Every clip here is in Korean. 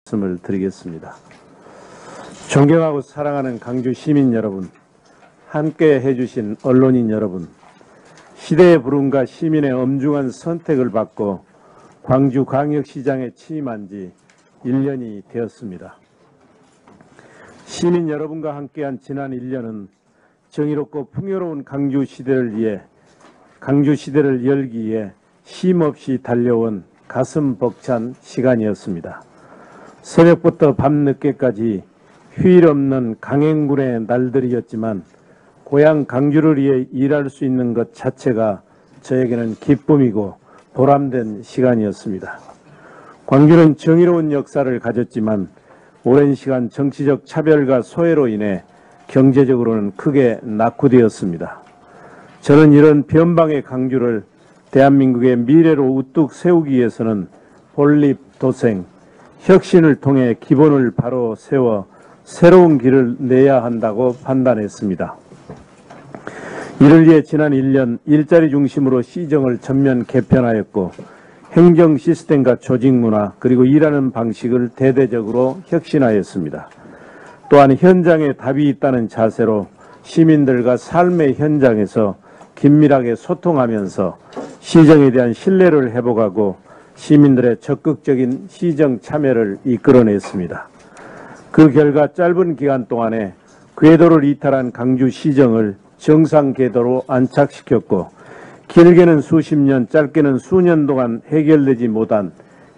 말씀을 드리겠습니다. 존경하고 사랑하는 강주 시민 여러분, 함께 해주신 언론인 여러분, 시대의 부름과 시민의 엄중한 선택을 받고 광주광역시장에 취임한 지 1년이 되었습니다. 시민 여러분과 함께한 지난 1년은 정의롭고 풍요로운 강주시대를 열기 위해 쉼없이 달려온 가슴 벅찬 시간이었습니다. 새벽부터 밤늦게까지 휴일 없는 강행군의 날들이었지만 고향 강주를 위해 일할 수 있는 것 자체가 저에게는 기쁨이고 보람된 시간이었습니다. 광주는 정의로운 역사를 가졌지만 오랜 시간 정치적 차별과 소외로 인해 경제적으로는 크게 낙후되었습니다. 저는 이런 변방의 강주를 대한민국의 미래로 우뚝 세우기 위해서는 본립, 도생, 혁신을 통해 기본을 바로 세워 새로운 길을 내야 한다고 판단했습니다. 이를 위해 지난 1년 일자리 중심으로 시정을 전면 개편하였고 행정 시스템과 조직 문화 그리고 일하는 방식을 대대적으로 혁신하였습니다. 또한 현장에 답이 있다는 자세로 시민들과 삶의 현장에서 긴밀하게 소통하면서 시정에 대한 신뢰를 회복하고 시민들의 적극적인 시정 참여를 이끌어냈습니다. 그 결과 짧은 기간 동안에 궤도를 이탈한 강주시정을 정상 궤도로 안착시켰고 길게는 수십 년, 짧게는 수년 동안 해결되지 못한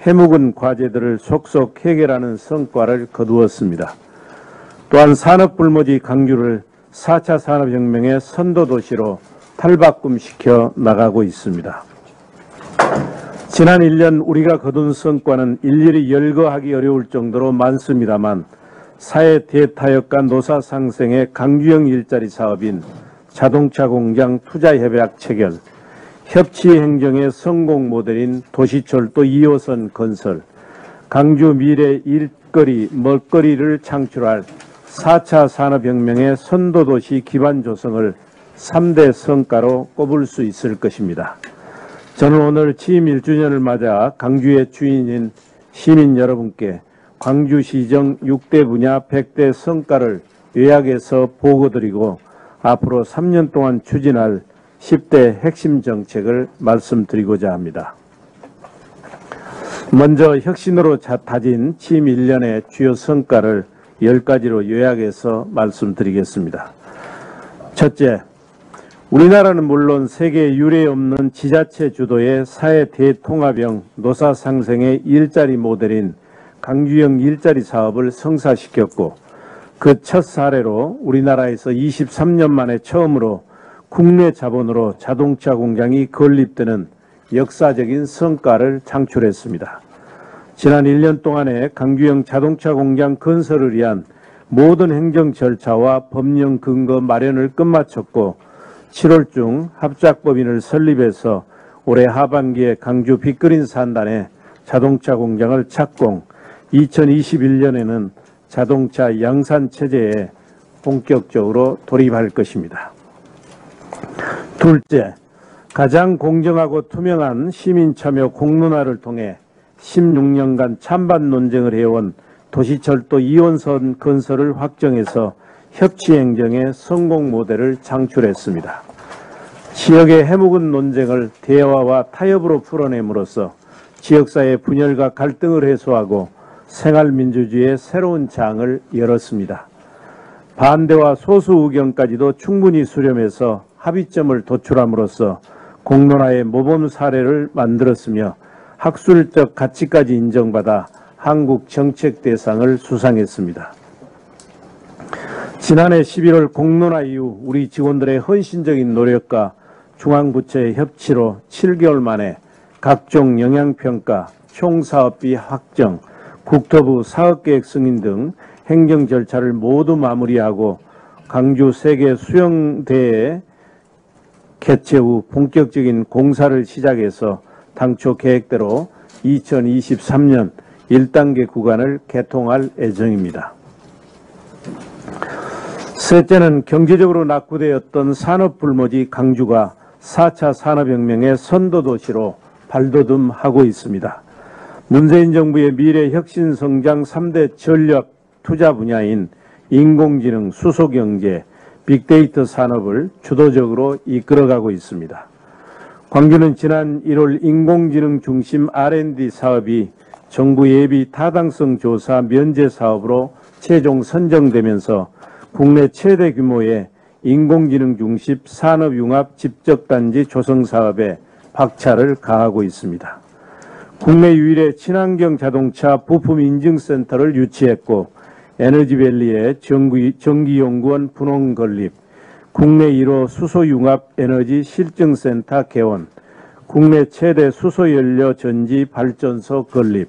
해묵은 과제들을 속속 해결하는 성과를 거두었습니다. 또한 산업불모지 강주를 4차 산업혁명의 선도도시로 탈바꿈시켜 나가고 있습니다. 지난 1년 우리가 거둔 성과는 일일이 열거하기 어려울 정도로 많습니다만 사회 대타협과 노사 상생의 강주형 일자리 사업인 자동차 공장 투자협약 체결, 협치행정의 성공 모델인 도시철도 2호선 건설, 강주 미래 일거리, 먹거리를 창출할 4차 산업혁명의 선도도시 기반 조성을 3대 성과로 꼽을 수 있을 것입니다. 저는 오늘 취임 1주년을 맞아 강주의 주인인 시민 여러분께 광주시정 6대 분야 100대 성과를 요약해서 보고드리고 앞으로 3년 동안 추진할 10대 핵심 정책을 말씀드리고자 합니다. 먼저 혁신으로 다진 취임 1년의 주요 성과를 10가지로 요약해서 말씀드리겠습니다. 첫째, 우리나라는 물론 세계 유례 없는 지자체 주도의 사회 대통합형 노사 상생의 일자리 모델인 강주형 일자리 사업을 성사시켰고 그 첫 사례로 우리나라에서 23년 만에 처음으로 국내 자본으로 자동차 공장이 건립되는 역사적인 성과를 창출했습니다. 지난 1년 동안에 강주형 자동차 공장 건설을 위한 모든 행정 절차와 법령 근거 마련을 끝마쳤고 7월 중 합작법인을 설립해서 올해 하반기에 강주 빅그린 산단에 자동차 공장을 착공, 2021년에는 자동차 양산 체제에 본격적으로 돌입할 것입니다. 둘째, 가장 공정하고 투명한 시민 참여 공론화를 통해 16년간 찬반 논쟁을 해온 도시철도 2호선 건설을 확정해서 협치행정의 성공 모델을 창출했습니다. 지역의 해묵은 논쟁을 대화와 타협으로 풀어냄으로써 지역사회의 분열과 갈등을 해소하고 생활민주주의의 새로운 장을 열었습니다. 반대와 소수 의견까지도 충분히 수렴해서 합의점을 도출함으로써 공론화의 모범 사례를 만들었으며 학술적 가치까지 인정받아 한국 정책 대상을 수상했습니다. 지난해 11월 공론화 이후 우리 직원들의 헌신적인 노력과 중앙부처의 협치로 7개월 만에 각종 영향평가, 총사업비 확정, 국토부 사업계획 승인 등 행정 절차를 모두 마무리하고 강주 세계 수영대회 개최 후 본격적인 공사를 시작해서 당초 계획대로 2023년 1단계 구간을 개통할 예정입니다. 셋째는 경제적으로 낙후되었던 산업불모지 강주가 4차 산업혁명의 선도도시로 발돋움하고 있습니다. 문재인 정부의 미래 혁신 성장 3대 전략 투자 분야인 인공지능, 수소경제, 빅데이터 산업을 주도적으로 이끌어가고 있습니다. 광주는 지난 1월 인공지능 중심 R&D 사업이 정부 예비 타당성 조사 면제 사업으로 최종 선정되면서 국내 최대 규모의 인공지능 중심 산업융합 집적단지 조성 사업에 박차를 가하고 있습니다. 국내 유일의 친환경 자동차 부품 인증센터를 유치했고 에너지밸리에 전기연구원 분홍 건립, 국내 1호 수소융합 에너지 실증센터 개원, 국내 최대 수소연료 전지 발전소 건립,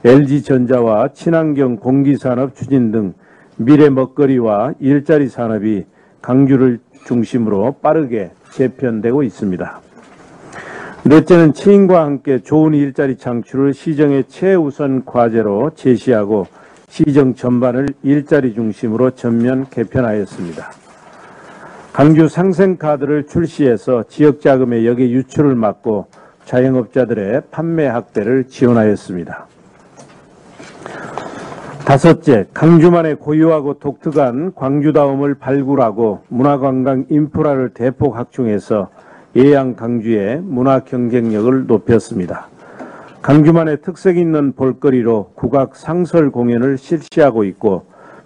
LG전자와 친환경 공기산업 추진 등 미래 먹거리와 일자리 산업이 광주를 중심으로 빠르게 재편되고 있습니다. 넷째는 체인과 함께 좋은 일자리 창출을 시정의 최우선 과제로 제시하고 시정 전반을 일자리 중심으로 전면 개편하였습니다. 광주 상생카드를 출시해서 지역자금의 역의 유출을 막고 자영업자들의 판매 확대를 지원하였습니다. 다섯째, 광주만의 고유하고 독특한 광주다움을 발굴하고 문화관광 인프라를 대폭 확충해서 예양 광주의 문화 경쟁력을 높였습니다. 광주만의 특색 있는 볼거리로 국악 상설 공연을 실시하고 있고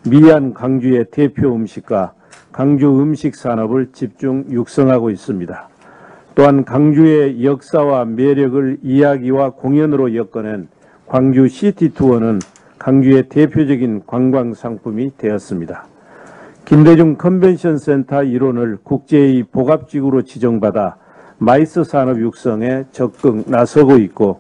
미안 광주의 대표 음식과 광주 음식 산업을 집중 육성하고 있습니다. 또한 광주의 역사와 매력을 이야기와 공연으로 엮어낸 광주 시티투어는 광주의 대표적인 관광상품이 되었습니다. 김대중 컨벤션센터 일원을 국제의 복합지구로 지정받아 마이스 산업 육성에 적극 나서고 있고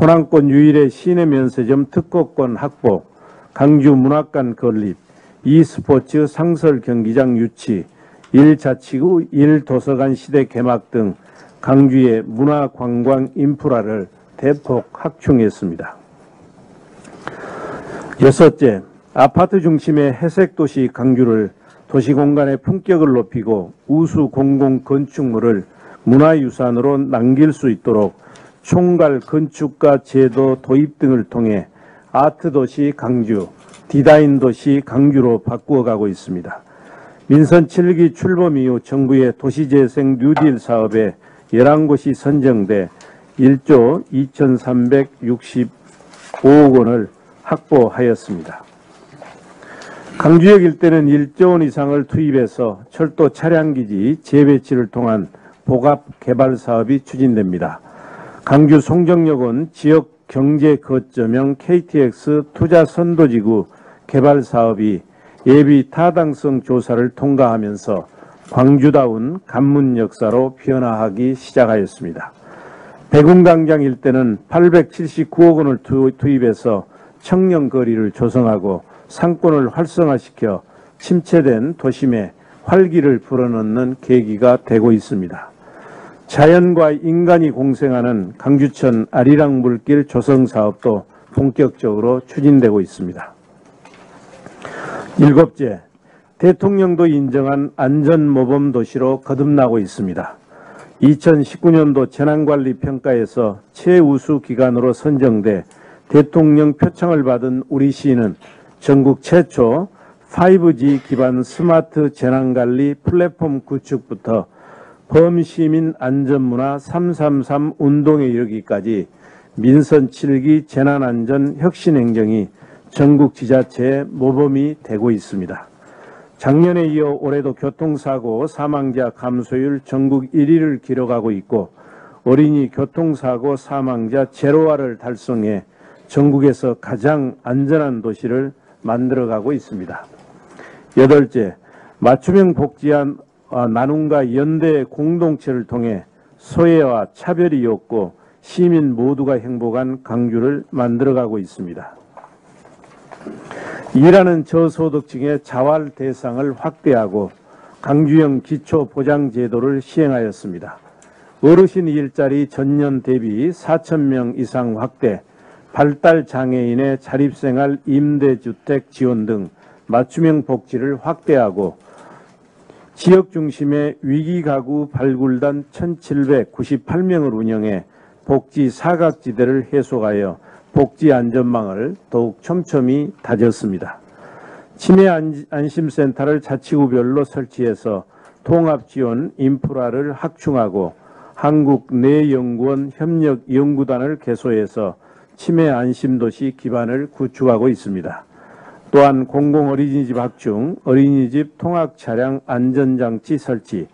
호남권 유일의 시내면세점 특허권 확보, 광주 문학관 건립, e스포츠 상설 경기장 유치, 1자치구 1도서관 시대 개막 등 광주의 문화관광 인프라를 대폭 확충했습니다. 여섯째, 아파트 중심의 회색도시 광주를 도시공간의 품격을 높이고 우수 공공건축물을 문화유산으로 남길 수 있도록 총괄 건축가 제도 도입 등을 통해 아트도시 광주, 디자인도시 광주로 바꾸어가고 있습니다. 민선 7기 출범 이후 정부의 도시재생 뉴딜 사업에 11곳이 선정돼 1조 2,365억 원을 확보하였습니다. 광주역 일대는 1조 원 이상을 투입해서 철도 차량기지 재배치를 통한 복합 개발 사업이 추진됩니다. 광주 송정역은 지역 경제 거점형 KTX 투자 선도지구 개발 사업이 예비 타당성 조사를 통과하면서 광주다운 관문 역사로 변화하기 시작하였습니다. 백운광장 일대는 879억 원을 투입해서 청년거리를 조성하고 상권을 활성화시켜 침체된 도심에 활기를 불어넣는 계기가 되고 있습니다. 자연과 인간이 공생하는 광주천 아리랑 물길 조성 사업도 본격적으로 추진되고 있습니다. 일곱째, 대통령도 인정한 안전모범 도시로 거듭나고 있습니다. 2019년도 재난관리평가에서 최우수 기관으로 선정돼 대통령 표창을 받은 우리 시는 전국 최초 5G 기반 스마트 재난관리 플랫폼 구축부터 범시민 안전문화 333 운동에 이르기까지 민선 7기 재난안전 혁신행정이 전국 지자체의 모범이 되고 있습니다. 작년에 이어 올해도 교통사고 사망자 감소율 전국 1위를 기록하고 있고 어린이 교통사고 사망자 제로화를 달성해 전국에서 가장 안전한 도시를 만들어가고 있습니다. 여덟째, 맞춤형 복지와 나눔과 연대 공동체를 통해 소외와 차별이 없고 시민 모두가 행복한 광주를 만들어가고 있습니다. 일하는 저소득층의 자활 대상을 확대하고 광주형 기초보장제도를 시행하였습니다. 어르신 일자리 전년 대비 4,000명 이상 확대, 발달장애인의 자립생활 임대주택 지원 등 맞춤형 복지를 확대하고 지역 중심의 위기가구 발굴단 1,798명을 운영해 복지 사각지대를 해소하여 복지 안전망을 더욱 촘촘히 다졌습니다. 치매 안심센터를 자치구별로 설치해서 통합지원 인프라를 확충하고 한국뇌연구원 협력연구단을 개소해서 치매 안심도시 기반을 구축하고 있습니다. 또한 공공어린이집 확충, 어린이집 통학차량 안전장치 설치,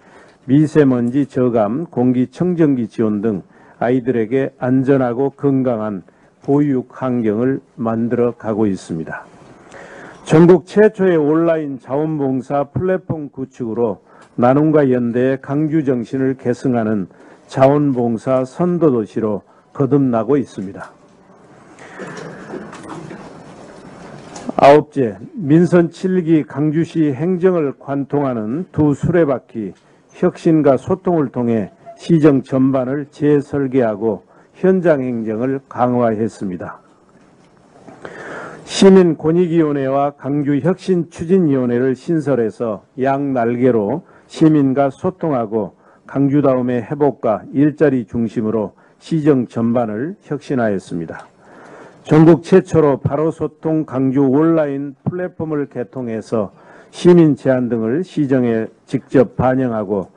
미세먼지 저감, 공기청정기 지원 등 아이들에게 안전하고 건강한 보육 환경을 만들어 가고 있습니다. 전국 최초의 온라인 자원봉사 플랫폼 구축으로 나눔과 연대의 강주 정신을 계승하는 자원봉사 선도도시로 거듭나고 있습니다. 아홉째, 민선 7기 강주시 행정을 관통하는 두 수레바퀴 혁신과 소통을 통해 시정 전반을 재설계하고 현장 행정을 강화했습니다. 시민권익위원회와 강주혁신추진위원회를 신설해서 양날개로 시민과 소통하고 강주다움의 회복과 일자리 중심으로 시정 전반을 혁신하였습니다. 전국 최초로 바로소통 강주 온라인 플랫폼을 개통해서 시민 제안 등을 시정에 직접 반영하고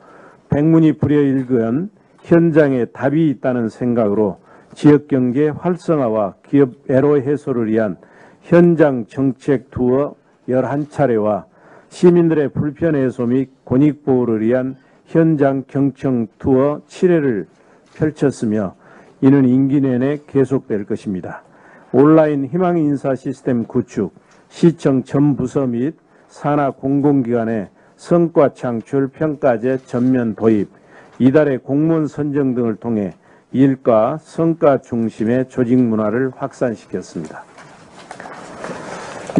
백문이 불여일견 현장에 답이 있다는 생각으로 지역경제 활성화와 기업 애로 해소를 위한 현장 정책 투어 11차례와 시민들의 불편 해소 및 권익보호를 위한 현장 경청 투어 7회를 펼쳤으며 이는 임기 내내 계속될 것입니다. 온라인 희망인사 시스템 구축, 시청 전 부서 및 산하 공공기관의 성과 창출 평가제 전면 도입, 이달의 공무원 선정 등을 통해 일과 성과 중심의 조직 문화를 확산시켰습니다.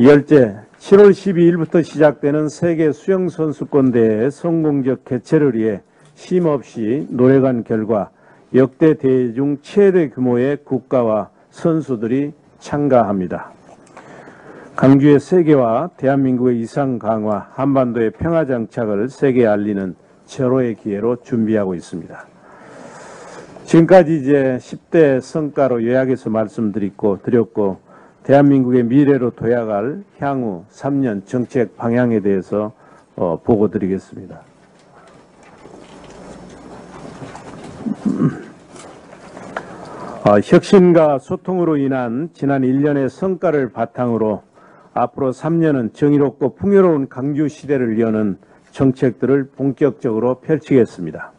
열째, 7월 12일부터 시작되는 세계 수영선수권대회 성공적 개최를 위해 쉼없이 노력한 결과 역대 대회 중 최대 규모의 국가와 선수들이 참가합니다. 강주의 세계화, 대한민국의 이상 강화, 한반도의 평화 정착을 세계에 알리는 절호의 기회로 준비하고 있습니다. 지금까지 이제 10대 성과로 요약해서 말씀드렸고 대한민국의 미래로 도약할 향후 3년 정책 방향에 대해서 보고드리겠습니다. 혁신과 소통으로 인한 지난 1년의 성과를 바탕으로 앞으로 3년은 정의롭고 풍요로운 강주 시대를 여는 정책들을 본격적으로 펼치겠습니다.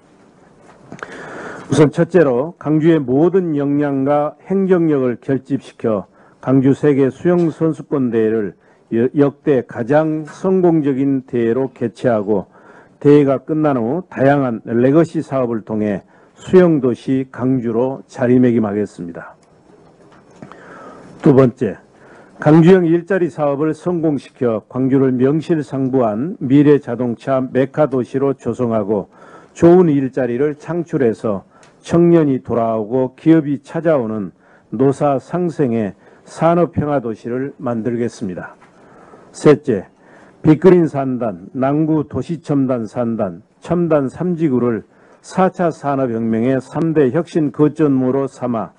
우선 첫째로 강주의 모든 역량과 행정력을 결집시켜 강주 세계 수영선수권 대회를 역대 가장 성공적인 대회로 개최하고 대회가 끝난 후 다양한 레거시 사업을 통해 수영도시 강주로 자리매김하겠습니다. 두 번째, 강주형 일자리 사업을 성공시켜 광주를 명실상부한 미래자동차 메카도시로 조성하고 좋은 일자리를 창출해서 청년이 돌아오고 기업이 찾아오는 노사 상생의 산업평화도시를 만들겠습니다. 셋째, 빅그린 산단, 남구 도시첨단 산단, 첨단 3지구를 4차 산업혁명의 3대 혁신 거점으로 삼아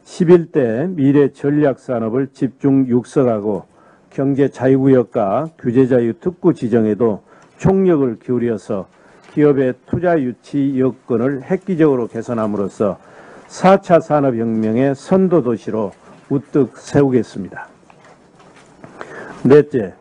11대 미래 전략산업을 집중 육성하고 경제자유구역과 규제자유 특구 지정에도 총력을 기울여서 기업의 투자 유치 여건을 획기적으로 개선함으로써 4차 산업혁명의 선도도시로 우뚝 세우겠습니다. 넷째,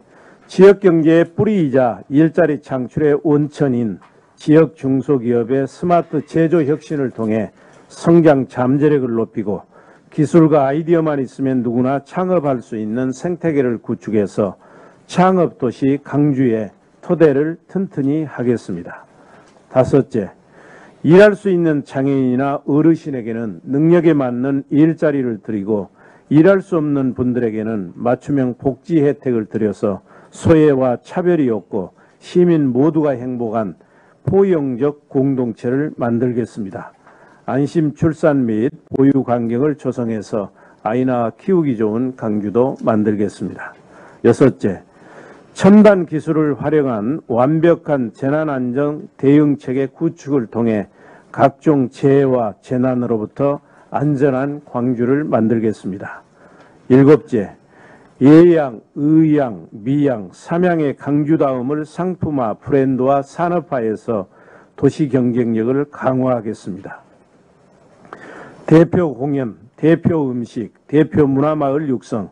지역경제의 뿌리이자 일자리 창출의 원천인 지역 중소기업의 스마트 제조 혁신을 통해 성장 잠재력을 높이고 기술과 아이디어만 있으면 누구나 창업할 수 있는 생태계를 구축해서 창업도시 강주의 토대를 튼튼히 하겠습니다. 다섯째, 일할 수 있는 장애인이나 어르신에게는 능력에 맞는 일자리를 드리고 일할 수 없는 분들에게는 맞춤형 복지 혜택을 드려서 소외와 차별이 없고 시민 모두가 행복한 포용적 공동체를 만들겠습니다. 안심 출산 및 보육 환경을 조성해서 아이 낳아 키우기 좋은 강주도 만들겠습니다. 여섯째, 첨단 기술을 활용한 완벽한 재난안전 대응체계 구축을 통해 각종 재해와 재난으로부터 안전한 광주를 만들겠습니다. 일곱째, 예양, 의양, 미양, 삼양의 강주다움을 상품화, 브랜드화, 산업화해서 도시 경쟁력을 강화하겠습니다. 대표 공연, 대표 음식, 대표 문화마을 육성,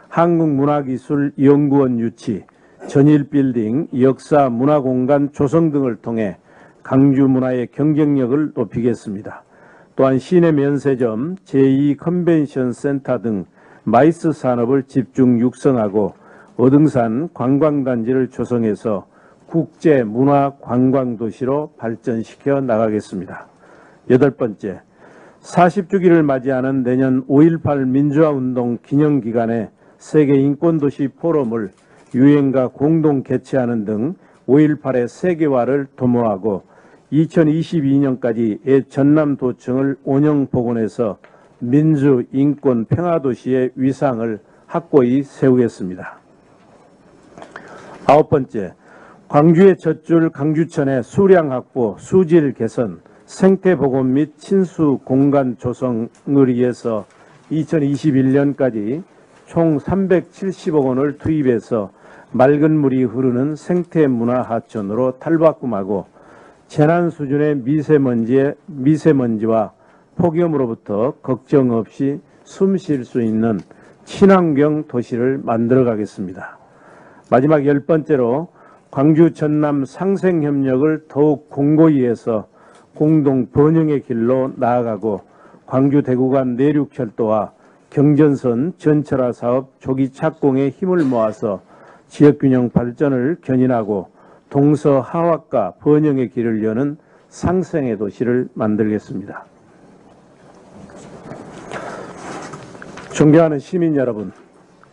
한국문화기술연구원 유치, 전일빌딩, 역사 문화공간 조성 등을 통해 강주 문화의 경쟁력을 높이겠습니다. 또한 시내 면세점, 제2컨벤션센터 등 마이스 산업을 집중 육성하고 어등산 관광단지를 조성해서 국제 문화 관광 도시로 발전시켜 나가겠습니다. 여덟 번째, 40주기를 맞이하는 내년 5.18 민주화운동 기념기간에 세계 인권도시 포럼을 유엔과 공동 개최하는 등 5.18의 세계화를 도모하고 2022년까지 전남도청을 5년 복원해서 민주, 인권, 평화도시의 위상을 확고히 세우겠습니다. 아홉 번째, 광주의 젖줄 강주천의 수량 확보, 수질 개선, 생태 복원 및 친수 공간 조성을 위해서 2021년까지 총 370억 원을 투입해서 맑은 물이 흐르는 생태문화 하천으로 탈바꿈하고 재난 수준의 미세먼지와 폭염으로부터 걱정 없이 숨 쉴 수 있는 친환경 도시를 만들어 가겠습니다. 마지막 열 번째로 광주 전남 상생협력을 더욱 공고히 해서 공동 번영의 길로 나아가고 광주 대구 간 내륙철도와 경전선 전철화 사업 조기 착공에 힘을 모아서 지역균형 발전을 견인하고 동서하와과 번영의 길을 여는 상생의 도시를 만들겠습니다. 존경하는 시민 여러분,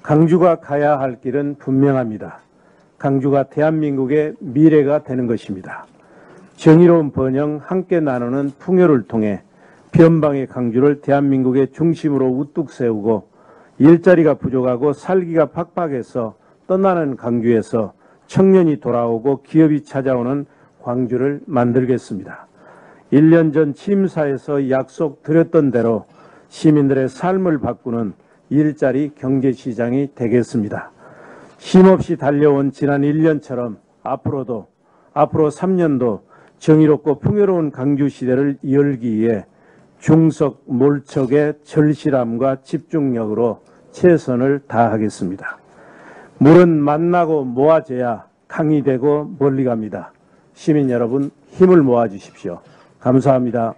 강주가 가야 할 길은 분명합니다. 강주가 대한민국의 미래가 되는 것입니다. 정의로운 번영, 함께 나누는 풍요를 통해 변방의 강주를 대한민국의 중심으로 우뚝 세우고 일자리가 부족하고 살기가 팍팍해서 떠나는 강주에서 청년이 돌아오고 기업이 찾아오는 광주를 만들겠습니다. 1년 전 취임사에서 약속드렸던 대로 시민들의 삶을 바꾸는 일자리 경제시장이 되겠습니다. 쉼없이 달려온 지난 1년처럼 앞으로 3년도 정의롭고 풍요로운 강주시대를 열기 위해 중석 몰척의 절실함과 집중력으로 최선을 다하겠습니다. 물은 만나고 모아져야 강이 되고 멀리 갑니다. 시민 여러분, 힘을 모아주십시오. 감사합니다.